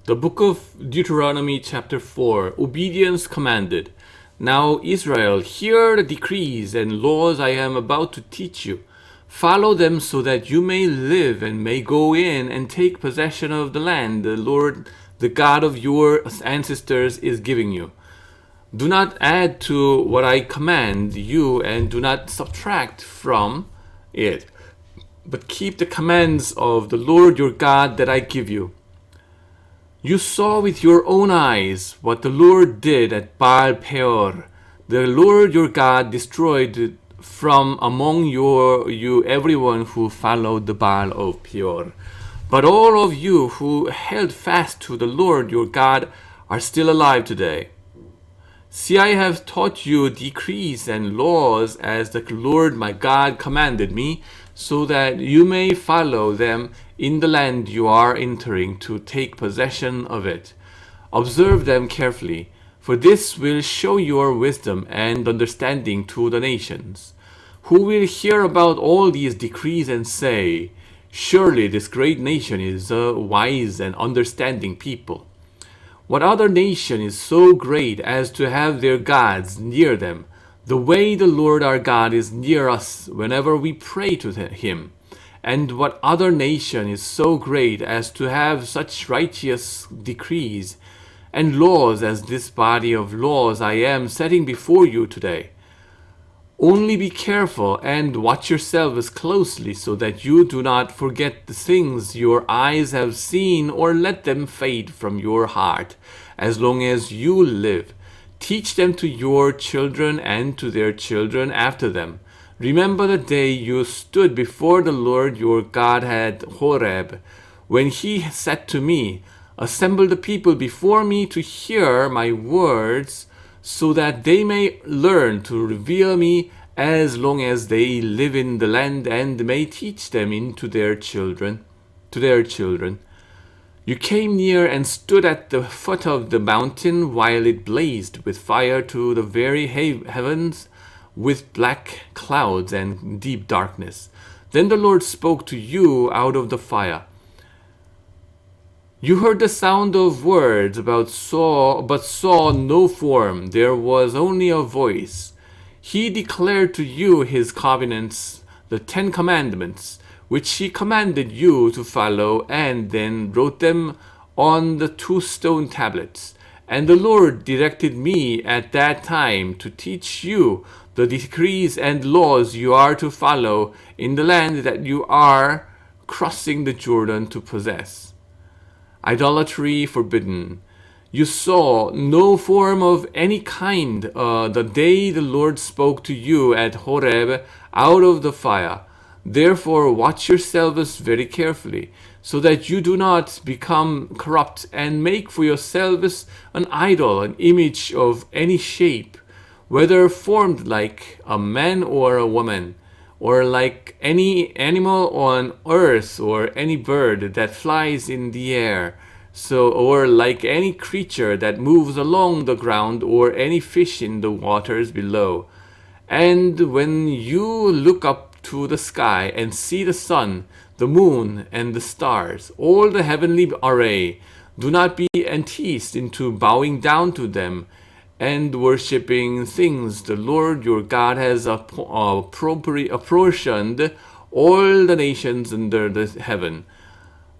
The book of Deuteronomy chapter 4, obedience commanded. Now Israel, hear the decrees and laws I am about to teach you. Follow them so that you may live and may go in and take possession of the land the Lord, the God of your ancestors, is giving you. Do not add to what I command you and do not subtract from it, but keep the commands of the Lord your God that I give you. You saw with your own eyes what the Lord did at Baal Peor. The Lord your God destroyed from among you everyone who followed the Baal of Peor. But all of you who held fast to the Lord your God are still alive today. See, I have taught you decrees and laws as the Lord my God commanded me, so that you may follow them in the land you are entering to take possession of it. Observe them carefully, for this will show your wisdom and understanding to the nations, who will hear about all these decrees and say, surely this great nation is a wise and understanding people. What other nation is so great as to have their gods near them, the way the Lord our God is near us whenever we pray to him? And what other nation is so great as to have such righteous decrees and laws as this body of laws I am setting before you today? Only be careful and watch yourselves closely so that you do not forget the things your eyes have seen or let them fade from your heart as long as you live. Teach them to your children and to their children after them. Remember the day you stood before the Lord your God at Horeb, when he said to me, assemble the people before me to hear my words, so that they may learn to revere me as long as they live in the land, and may teach them into their children. You came near and stood at the foot of the mountain while it blazed with fire to the very heavens, with black clouds and deep darkness. Then the Lord spoke to you out of the fire. You heard the sound of words but saw no form. There was only a voice. He declared to you his covenants, the 10 commandments, which he commanded you to follow, and then wrote them on the 2 stone tablets. And the Lord directed me at that time to teach you the decrees and laws you are to follow in the land that you are crossing the Jordan to possess. Idolatry forbidden. You saw no form of any kind the day the Lord spoke to you at Horeb out of the fire. Therefore watch yourselves very carefully, so that you do not become corrupt and make for yourselves an idol, an image of any shape, whether formed like a man or a woman, or like any animal on earth, or any bird that flies in the air, or like any creature that moves along the ground, or any fish in the waters below. And when you look up to the sky and see the sun, the moon, and the stars, all the heavenly array, do not be enticed into bowing down to them and worshipping things the Lord your God has apportioned all the nations under the heaven.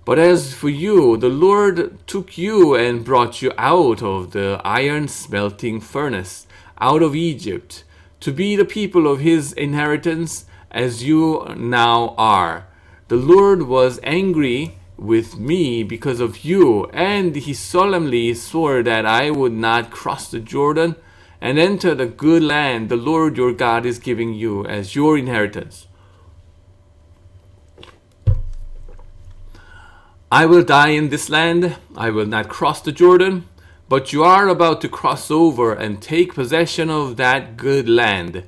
But as for you, the Lord took you and brought you out of the iron smelting furnace, out of Egypt, to be the people of his inheritance, as you now are. The Lord was angry with me because of you, and he solemnly swore that I would not cross the Jordan and enter the good land the Lord your God is giving you as your inheritance. I will die in this land. I will not cross the Jordan, but you are about to cross over and take possession of that good land.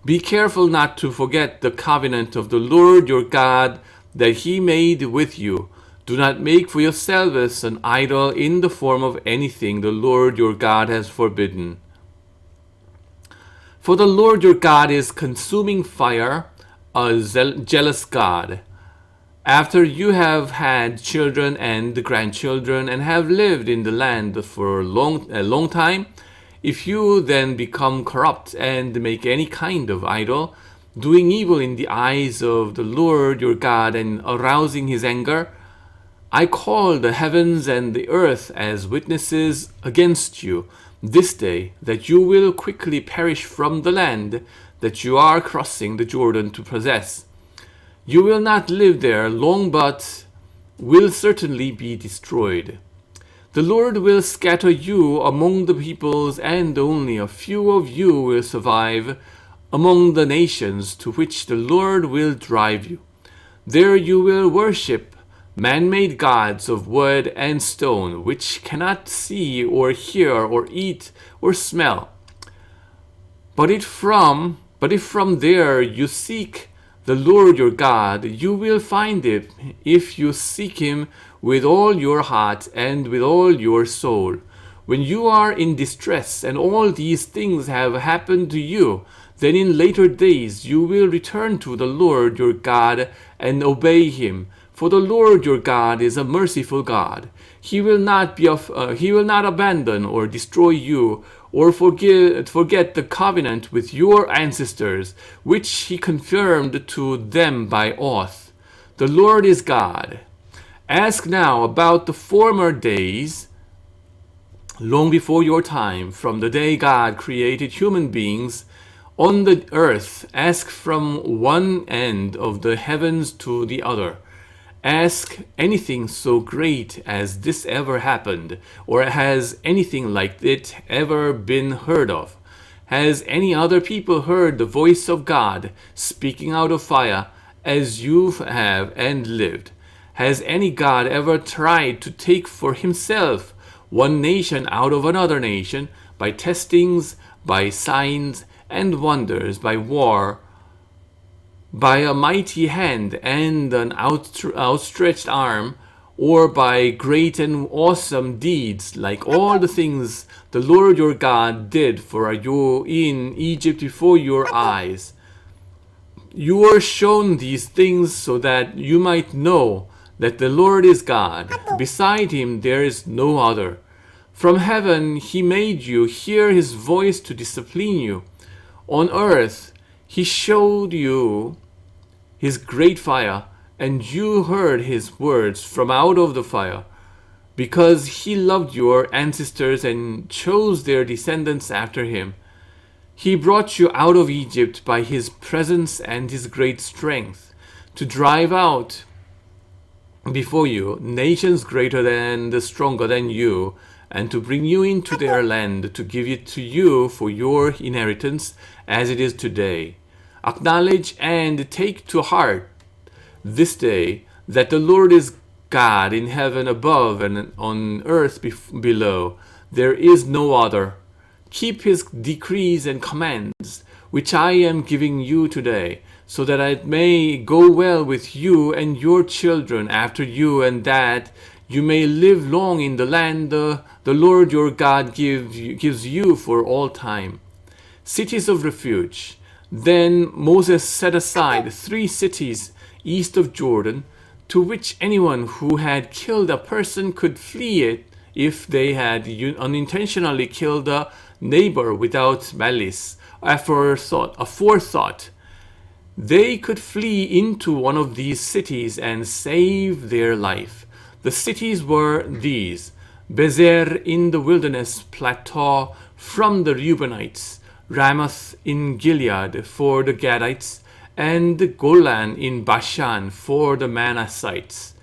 Be careful not to forget the covenant of the Lord your God that he made with you. Do not make for yourselves an idol in the form of anything the Lord your God has forbidden. For the Lord your God is consuming fire, a jealous God. After you have had children and grandchildren and have lived in the land for a long time, if you then become corrupt and make any kind of idol, doing evil in the eyes of the Lord your God and arousing his anger, I call the heavens and the earth as witnesses against you this day, that you will quickly perish from the land that you are crossing the Jordan to possess. You will not live there long, but will certainly be destroyed. The Lord will scatter you among the peoples, and only a few of you will survive among the nations to which the Lord will drive you. There you will worship man-made gods of wood and stone, which cannot see or hear or eat or smell. But if from there you seek the Lord your God, you will find it if you seek him with all your heart and with all your soul. When you are in distress and all these things have happened to you, then in later days you will return to the Lord your God and obey him. For the Lord your God is a merciful God. He will not abandon or destroy you or forget the covenant with your ancestors, which he confirmed to them by oath. The Lord is God. Ask now about the former days, long before your time, from the day God created human beings on the earth. Ask from one end of the heavens to the other. Ask anything so great as this ever happened, or has anything like it ever been heard of? Has any other people heard the voice of God speaking out of fire as you have and lived? Has any God ever tried to take for himself one nation out of another nation by testings, by signs and wonders, by war, by a mighty hand and an outstretched arm, or by great and awesome deeds, like all the things the Lord your God did for you in Egypt before your eyes? You were shown these things so that you might know that the Lord is God. Beside him there is no other. From heaven he made you hear his voice to discipline you. On earth he showed you his great fire, and you heard his words from out of the fire, because he loved your ancestors and chose their descendants after him. He brought you out of Egypt by his presence and his great strength, to drive out before you nations greater than stronger than you, and to bring you into their land, to give it to you for your inheritance as it is today. Acknowledge and take to heart this day that the Lord is God in heaven above and on earth below. There is no other. Keep his decrees and commands, which I am giving you today, so that it may go well with you and your children after you, and that you may live long in the land the Lord your God gives you for all time. Cities of refuge. Then Moses set aside 3 cities east of Jordan, to which anyone who had killed a person could flee it if they had unintentionally killed a neighbor without malice, aforethought. They could flee into one of these cities and save their life. The cities were these: Bezer in the wilderness plateau from the Reubenites, Ramoth in Gilead for the Gadites, and Golan in Bashan for the Manassites.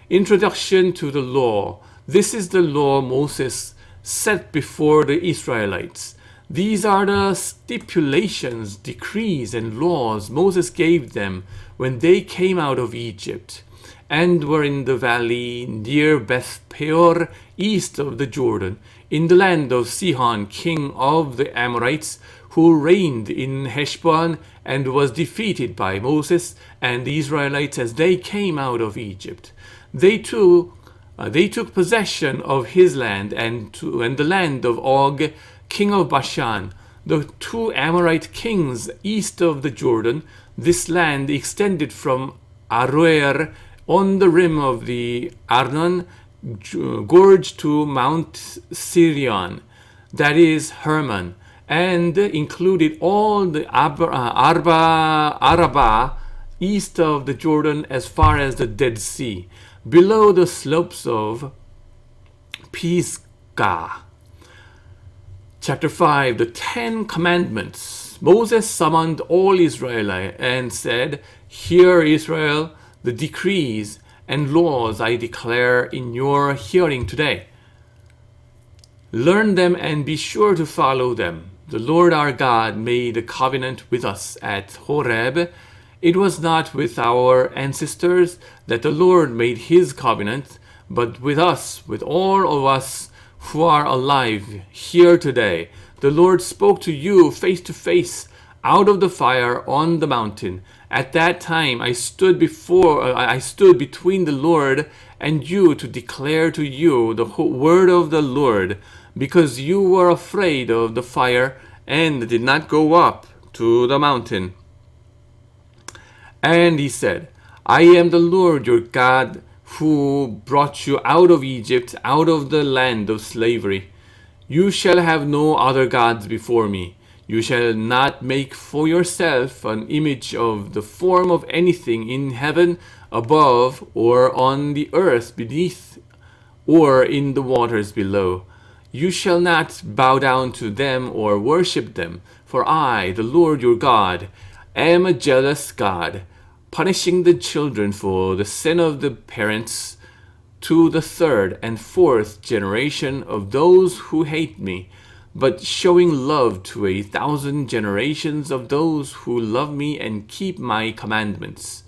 Introduction to the law. This is the law Moses set before the Israelites. These are the stipulations, decrees, and laws Moses gave them when they came out of Egypt and were in the valley near Beth Peor, east of the Jordan, in the land of Sihon, king of the Amorites, who reigned in Heshbon and was defeated by Moses and the Israelites as they came out of Egypt. They took possession of his land and the land of Og, king of Bashan, the 2 Amorite kings east of the Jordan. This land extended from Aroer on the rim of the Arnon gorge to Mount Sirion, that is Hermon, and included all the Araba east of the Jordan as far as the Dead Sea, below the slopes of Pisgah. Chapter 5, the 10 Commandments. Moses summoned all Israel and said, "Hear, Israel, the decrees and laws I declare in your hearing today. Learn them and be sure to follow them. The Lord our God made a covenant with us at Horeb. It was not with our ancestors that the Lord made his covenant, but with us, with all of us who are alive here today. The Lord spoke to you face to face out of the fire on the mountain. At that time I stood between the Lord and you to declare to you the word of the Lord, because you were afraid of the fire and did not go up to the mountain." And he said, "I am the Lord your God who brought you out of Egypt, out of the land of slavery. You shall have no other gods before me. You shall not make for yourself an image of the form of anything in heaven above, or on the earth beneath, or in the waters below. You shall not bow down to them or worship them, for I, the Lord your God, am a jealous God, punishing the children for the sin of the parents to the third and fourth generation of those who hate me, but showing love to 1,000 generations of those who love me and keep my commandments.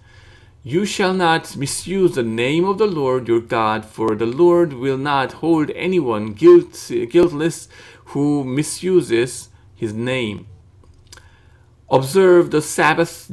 You shall not misuse the name of the Lord your God, for the Lord will not hold anyone guiltless who misuses his name. Observe the Sabbath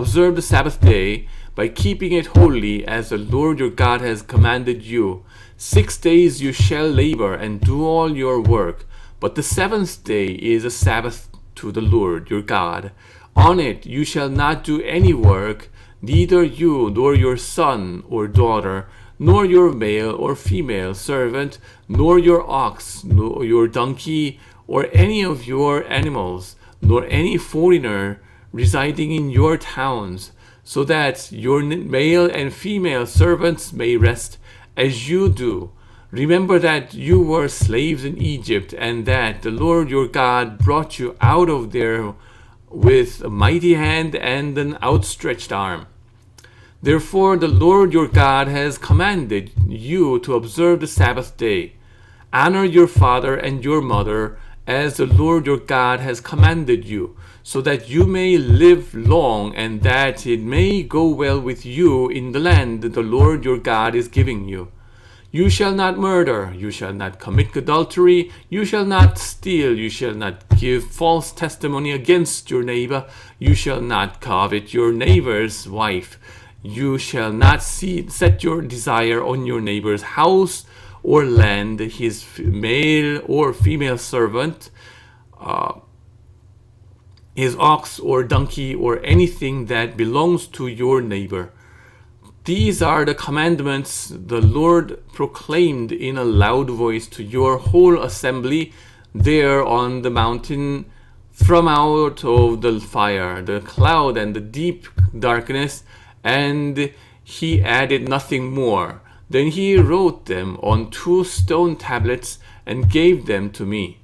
observe the Sabbath day by keeping it holy, as the Lord your God has commanded you. 6 days you shall labor and do all your work, but the seventh day is a Sabbath to the Lord your God. On it you shall not do any work, neither you nor your son or daughter, nor your male or female servant, nor your ox, nor your donkey, or any of your animals, nor any foreigner residing in your towns, so that your male and female servants may rest as you do. Remember that you were slaves in Egypt, and that the Lord your God brought you out of there with a mighty hand and an outstretched arm. Therefore the Lord your God has commanded you to observe the Sabbath day. Honor your father and your mother, as the Lord your God has commanded you, so that you may live long and that it may go well with you in the land the Lord your God is giving you. You shall not murder, you shall not commit adultery, you shall not steal, you shall not give false testimony against your neighbor, you shall not covet your neighbor's wife, you shall not set your desire on your neighbor's house or land, his male or female servant, his ox or donkey, or anything that belongs to your neighbor. These are the commandments the Lord proclaimed in a loud voice to your whole assembly there on the mountain from out of the fire, the cloud, and the deep darkness, and he added nothing more. Then he wrote them on 2 stone tablets and gave them to me.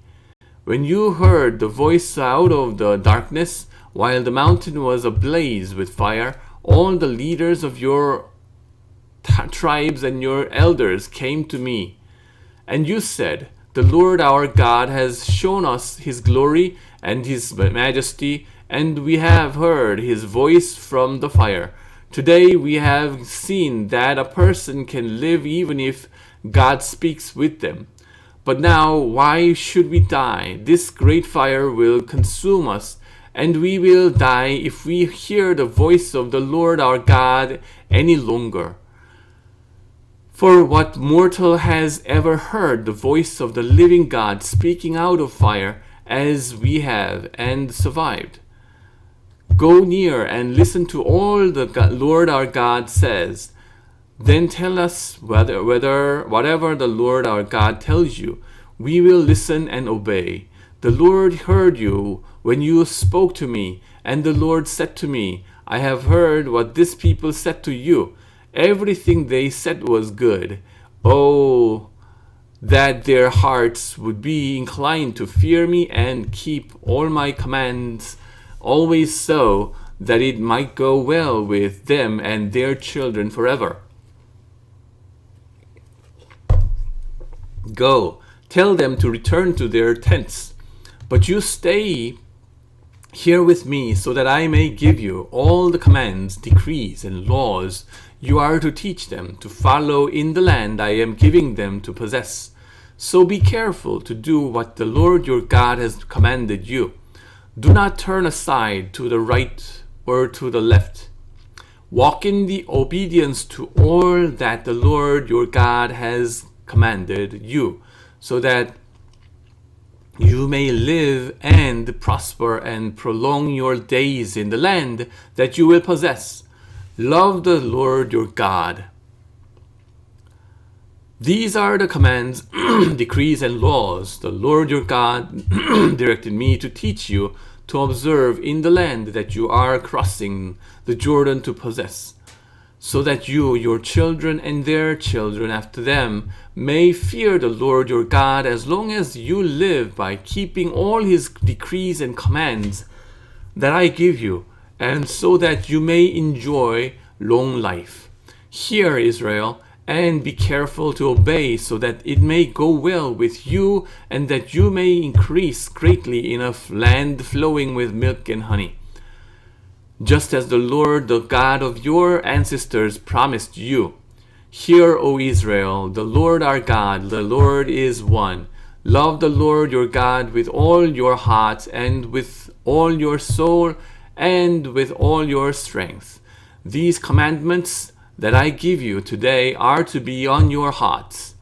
When you heard the voice out of the darkness, while the mountain was ablaze with fire, all the leaders of your tribes and your elders came to me. And you said, "The Lord our God has shown us his glory and his majesty, and we have heard his voice from the fire. Today we have seen that a person can live even if God speaks with them. But now why should we die? This great fire will consume us, and we will die if we hear the voice of the Lord our God any longer. For what mortal has ever heard the voice of the living God speaking out of fire as we have, and survived?" Go near and listen to all the Lord our God says. Then tell us whatever the Lord our God tells you. We will listen and obey. The Lord heard you when you spoke to me, and the Lord said to me, I have heard what this people said to you. Everything they said was good. Oh, that their hearts would be inclined to fear me and keep all my commands always, so that it might go well with them and their children forever. Go, tell them to return to their tents, but you stay here with me, so that I may give you all the commands, decrees, and laws you are to teach them to follow in the land I am giving them to possess. So be careful to do what the Lord your God has commanded you. Do not turn aside to the right or to the left. Walk in the obedience to all that the Lord your God has commanded you, so that you may live and prosper and prolong your days in the land that you will possess. Love the Lord your God. These are the commands, decrees, and laws the Lord your God directed me to teach you to observe in the land that you are crossing the Jordan to possess, so that you, your children, and their children after them may fear the Lord your God as long as you live, by keeping all his decrees and commands that I give you, and so that you may enjoy long life. Hear, Israel, and be careful to obey, so that it may go well with you, and that you may increase greatly in a land flowing with milk and honey. Just as the Lord, the God of your ancestors, promised you. Hear, O Israel, the Lord our God, the Lord is one. Love the Lord your God with all your heart, and with all your soul, and with all your strength. These commandments that I give you today are to be on your hearts.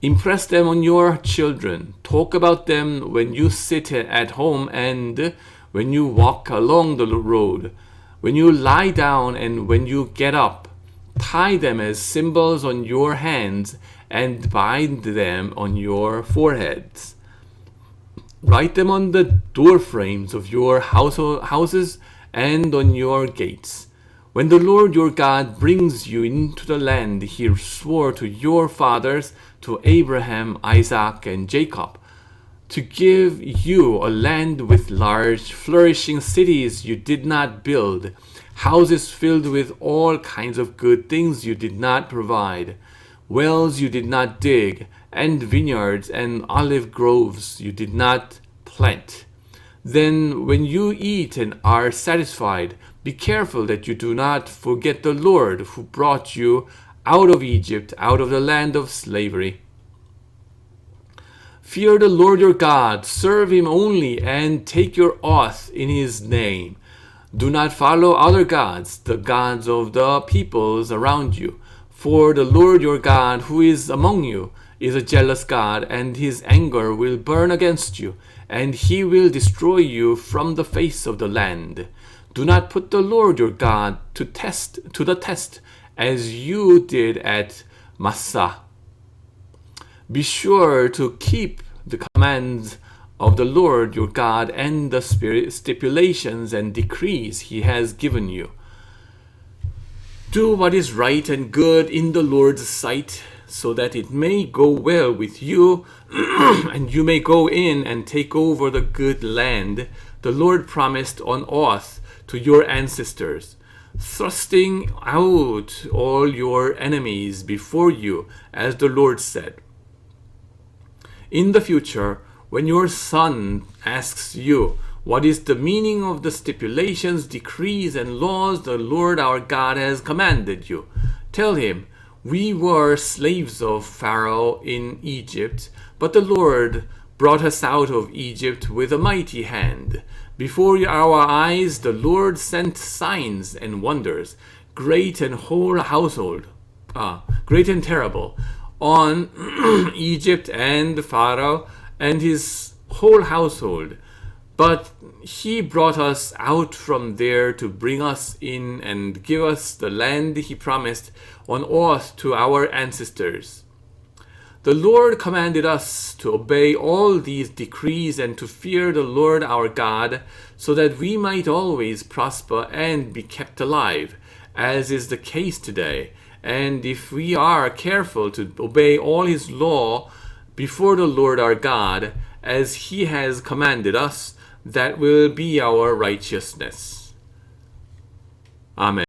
Impress them on your children. Talk about them when you sit at home and when you walk along the road, when you lie down and when you get up. Tie them as symbols on your hands and bind them on your foreheads. Write them on the door frames of your houses and on your gates. When the Lord your God brings you into the land he swore to your fathers, to Abraham, Isaac, and Jacob, to give you a land with large, flourishing cities you did not build, houses filled with all kinds of good things you did not provide, wells you did not dig, and vineyards and olive groves you did not plant. Then when you eat and are satisfied, be careful that you do not forget the Lord who brought you out of Egypt, out of the land of slavery. Fear the Lord your God, serve him only, and take your oath in his name. Do not follow other gods, the gods of the peoples around you. For the Lord your God, who is among you, is a jealous God, and his anger will burn against you, and he will destroy you from the face of the land. Do not put the Lord your God to the test, as you did at Massah. Be sure to keep the commands of the Lord your God and the stipulations and decrees he has given you. Do what is right and good in the Lord's sight, so that it may go well with you, and you may go in and take over the good land the Lord promised on oath to your ancestors, thrusting out all your enemies before you, as the Lord said. In the future, when your son asks you, what is the meaning of the stipulations, decrees, and laws the Lord our God has commanded you? Tell him, we were slaves of Pharaoh in Egypt, but the Lord brought us out of Egypt with a mighty hand. Before our eyes the Lord sent signs and wonders, great and terrible, on Egypt and Pharaoh and his whole household. But he brought us out from there to bring us in and give us the land he promised on oath to our ancestors. The Lord commanded us to obey all these decrees and to fear the Lord our God, so that we might always prosper and be kept alive, as is the case today. And if we are careful to obey all his law before the Lord our God, as he has commanded us, that will be our righteousness. Amen.